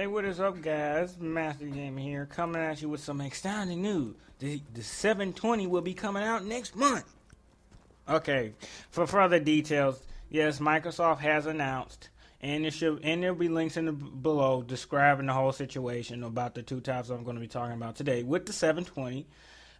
Hey, what is up, guys? Master Gamer here, coming at you with some exciting news. The 720 will be coming out next month. Okay, for further details, yes, Microsoft has announced, and there'll be links in the below describing the whole situation about the two types I'm going to be talking about today. With the 720,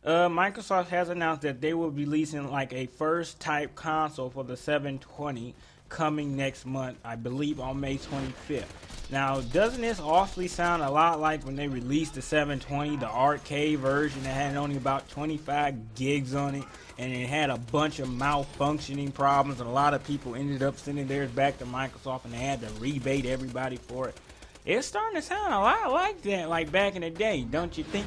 Microsoft has announced that they will be releasing like a first type console for the 720 coming next month, I believe on May 25th. Now, doesn't this awfully sound a lot like when they released the 720, the arcade version that had only about 25 gigs on it, and it had a bunch of malfunctioning problems, and a lot of people ended up sending theirs back to Microsoft, and they had to rebate everybody for it. It's starting to sound a lot like that, like back in the day, don't you think?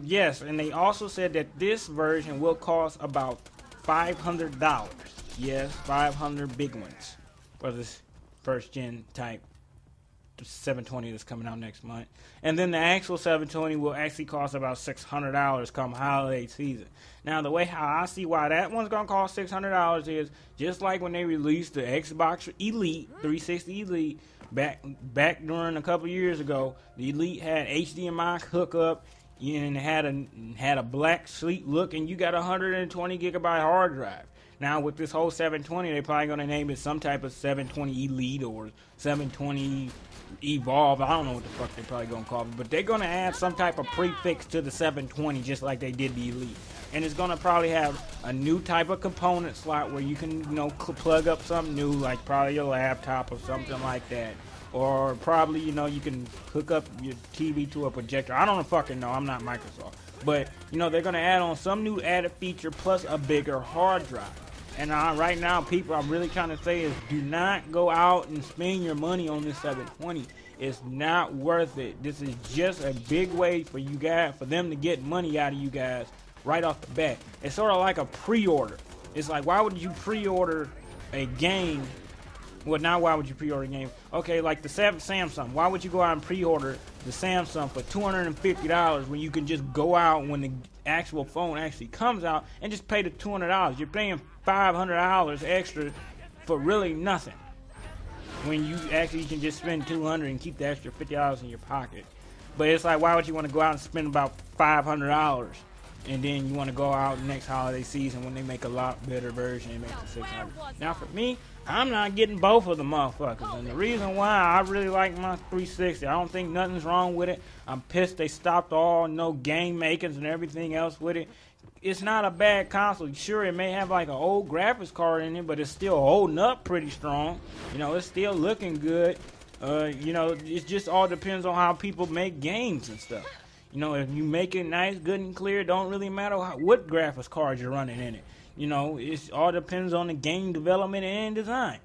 Yes, and they also said that this version will cost about $500. Yes, 500 big ones for this first gen type 720 that's coming out next month. And then the actual 720 will actually cost about $600 come holiday season. Now, the way how I see why that one's going to cost $600 is just like when they released the Xbox Elite, 360 Elite, back during a couple years ago. The Elite had HDMI hookup and had a black sleek look, and you got a 120 gigabyte hard drive. Now with this whole 720, they're probably going to name it some type of 720 Elite or 720 Evolve. I don't know what the fuck they're probably going to call it, but they're going to add some type of prefix to the 720 just like they did the Elite. And it's going to probably have a new type of component slot where you can, plug up something new, like probably your laptop or something like that. Or probably, you can hook up your TV to a projector. I don't fucking know. I'm not Microsoft. But, they're going to add on some new added feature plus a bigger hard drive. And right now, people, I'm really trying to say is do not go out and spend your money on this 720. It's not worth it. This is just a big way for you guys, for them to get money out of you guys right off the bat. It's sort of like a pre-order. It's like, why would you pre-order a game? Well, now why would you pre-order a game? Okay, like the Samsung. Why would you go out and pre-order the Samsung for $250 when you can just go out when the actual phone actually comes out and just pay the $200? You're paying $500 extra for really nothing when you actually can just spend $200 and keep the extra $50 in your pocket. But it's like, why would you want to go out and spend about $500 and then you want to go out next holiday season when they make a lot better version and make the $600? Now for me, I'm not getting both of the motherfuckers, and the reason why, I really like my 360. I don't think nothing's wrong with it. I'm pissed they stopped all game makings and everything else with it. It's not a bad console. Sure, it may have like an old graphics card in it, but it's still holding up pretty strong. It's still looking good. It just all depends on how people make games and stuff. If you make it nice, good and clear, it don't really matter what graphics card you're running in it. It all depends on the game development and design.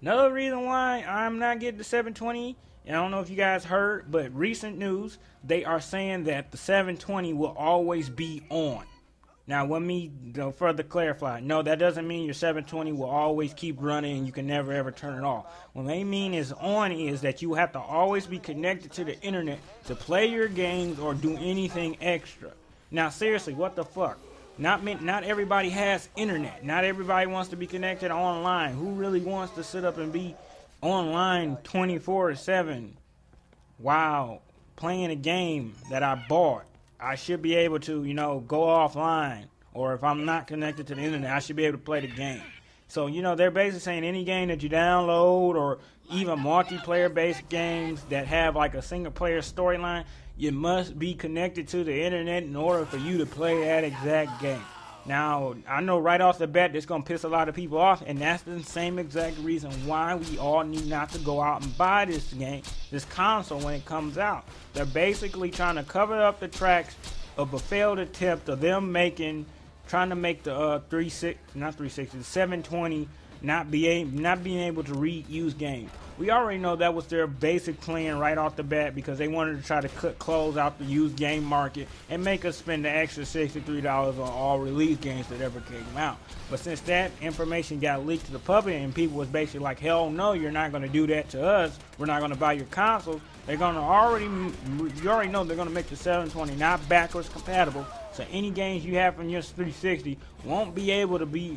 Another reason why I'm not getting the 720, I don't know if you guys heard, but recent news, they are saying that the 720 will always be on. Now, let me further clarify. No, that doesn't mean your 720 will always keep running and you can never ever turn it off. What they mean is on is that you have to always be connected to the internet to play your games or do anything extra. Now, seriously, what the fuck? Not everybody has internet. Not everybody wants to be connected online. Who really wants to sit up and be online 24/7 while playing a game that I bought? I should be able to, go offline. Or if I'm not connected to the internet, I should be able to play the game. So, they're basically saying any game that you download or even multiplayer-based games that have like a single-player storyline, you must be connected to the internet in order for you to play that exact game. Now, I know right off the bat this going to piss a lot of people off, and that's the same exact reason why we all need not to go out and buy this game, this console when it comes out. They're basically trying to cover up the tracks of a failed attempt of them trying to make the 720 not being able to reuse games. We already know that was their basic plan right off the bat because they wanted to try to close out the used game market and make us spend the extra $63 on all release games that ever came out. But since that information got leaked to the public and people was basically like, hell no, you're not going to do that to us. We're not going to buy your consoles. You already know they're going to make the 720 not backwards compatible. So any games you have from your 360 won't be able to be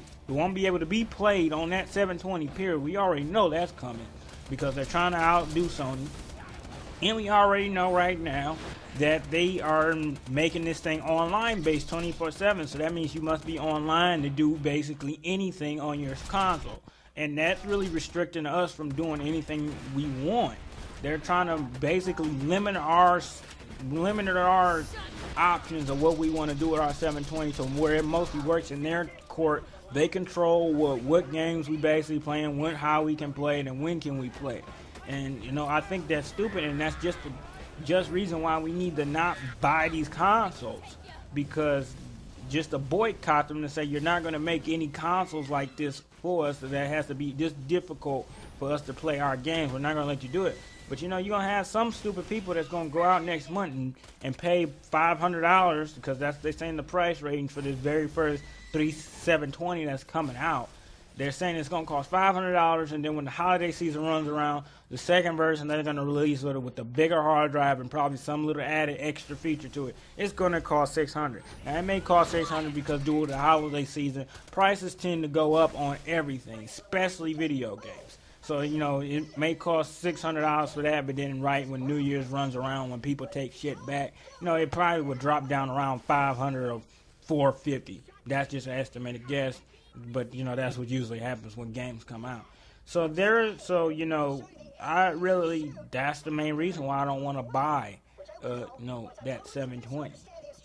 played on that 720 period. We already know that's coming. because they're trying to outdo Sony. And we already know right now that they are making this thing online based 24/7. So that means you must be online to do basically anything on your console. And that's really restricting us from doing anything we want. They're trying to basically limit our options of what we want to do with our 720 to where it mostly works in their court. They control what games we basically playing, how we can play it, and when can we play it. And, you know, I think that's stupid, and that's just reason why we need to not buy these consoles, because just to boycott them, to say you're not going to make any consoles like this for us, that has to be this difficult for us to play our games. We're not going to let you do it. But, you know, you're going to have some stupid people that's going to go out next month and pay $500, because they're saying the price range for this very first 720 that's coming out. They're saying it's going to cost $500, and then when the holiday season runs around, the second version they're going to release with the bigger hard drive and probably some little added extra feature to it. It's going to cost $600. Now, it may cost $600 because due to the holiday season, prices tend to go up on everything, especially video games. So, you know, it may cost $600 for that, but then right when New Year's runs around, when people take shit back, you know, it probably would drop down around $500 or $450. That's just an estimated guess. But, you know, that's what usually happens when games come out. So, you know, that's the main reason why I don't want to buy, you know, that 720.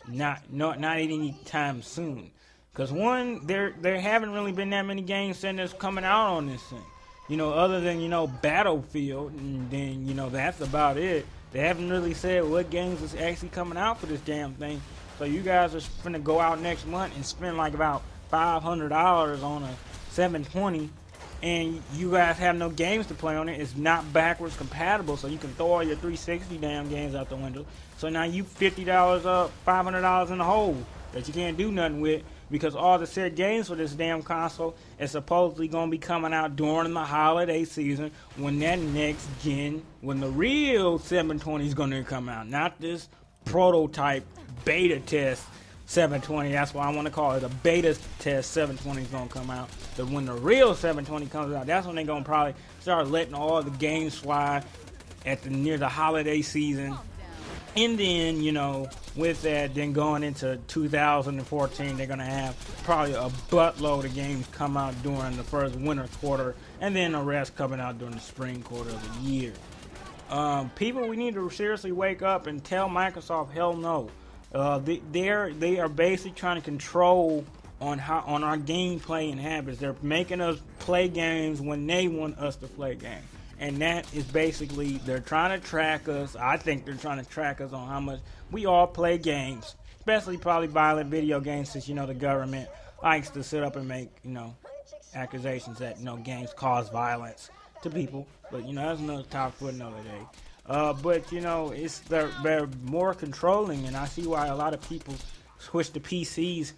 Not any time soon. Because, one, there haven't really been that many games that's coming out on this thing. You know, other than, you know, Battlefield, and then, you know, that's about it. They haven't really said what games is actually coming out for this damn thing. So, you guys are finna go out next month and spend like about $500 on a 720, and you guys have no games to play on it. It's not backwards compatible, so you can throw all your 360 damn games out the window. So now you $50 up, $500 in the hole that you can't do nothing with, because all the said games for this damn console is supposedly going to be coming out during the holiday season, when that next gen, when the real 720 is going to come out, not this prototype beta test 720. That's why I want to call it a beta test. 720 is going to come out. But when the real 720 comes out, that's when they're going to probably start letting all the games fly near the holiday season. And then, you know, with that, then going into 2014, they're going to have probably a buttload of games come out during the first winter quarter, and then the rest coming out during the spring quarter of the year. People, we need to seriously wake up and tell Microsoft, hell no. They are basically trying to control on our gameplay and habits. They're making us play games when they want us to play games, and that is basically, they're trying to track us. I think they're trying to track us on how much we all play games, especially probably violent video games, since, you know, the government likes to sit up and make, you know, accusations that, you know, games cause violence to people. But, you know, that's another topic for another day. But, you know, they're more controlling, and I see why a lot of people switch to PCs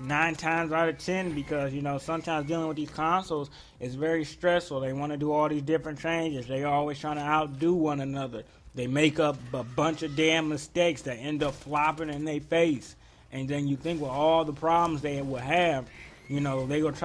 9 times out of 10, because, you know, sometimes dealing with these consoles is very stressful. They want to do all these different changes. They always trying to outdo one another. They make up a bunch of damn mistakes that end up flopping in their face. And then you think with all the problems they will have, you know, they gonna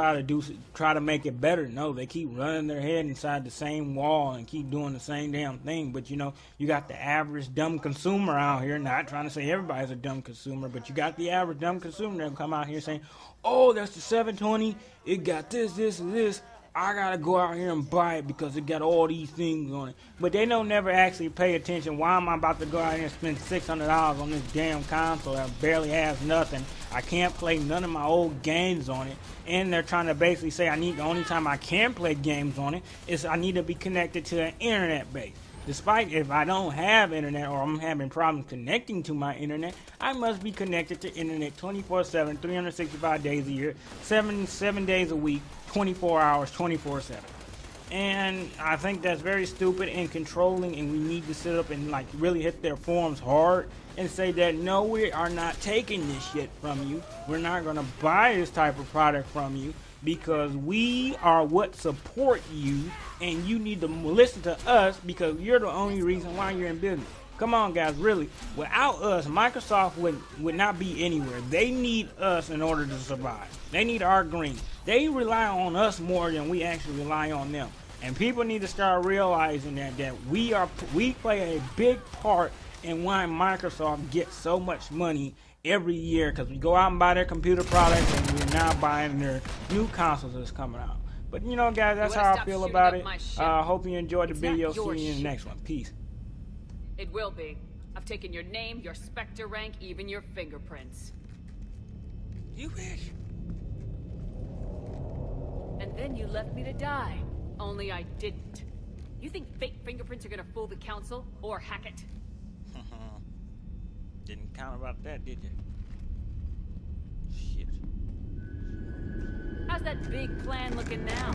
try to make it better. No, they keep running their head inside the same wall and keep doing the same damn thing. But, you know, you got the average dumb consumer out here, not trying to say everybody's a dumb consumer, but you got the average dumb consumer that come out here saying, oh, that's the 720, it got this, this, and this, I gotta go out here and buy it because it got all these things on it. But they don't never actually pay attention. Why am I about to go out here and spend $600 on this damn console that barely has nothing? I can't play none of my old games on it. And they're trying to basically say the only time I can play games on it is I need to be connected to an internet base. Despite if I don't have internet, or I'm having problems connecting to my internet, I must be connected to internet 24/7, 365 days a year, 7 days a week, 24 hours, 24/7. And I think that's very stupid and controlling, and we need to sit up and like really hit their forums hard and say that no, we are not taking this shit from you. We're not going to buy this type of product from you, because we are what support you, and you need to listen to us because you're the only reason why you're in business. Come on, guys, really. Without us, Microsoft would not be anywhere. They need us in order to survive. They need our green. They rely on us more than we actually rely on them. And people need to start realizing that we play a big part in why Microsoft gets so much money every year, because we go out and buy their computer products, and we're now buying their new consoles that's coming out. But you know, guys, that's how I feel about it. Hope you enjoyed the video. See you in the next one. Peace. It will be. I've taken your name, your Spectre rank, even your fingerprints. You wish. And then you left me to die. Only I didn't. You think fake fingerprints are gonna fool the council or hack it? Didn't count about that, did you? Shit. How's that big plan looking now?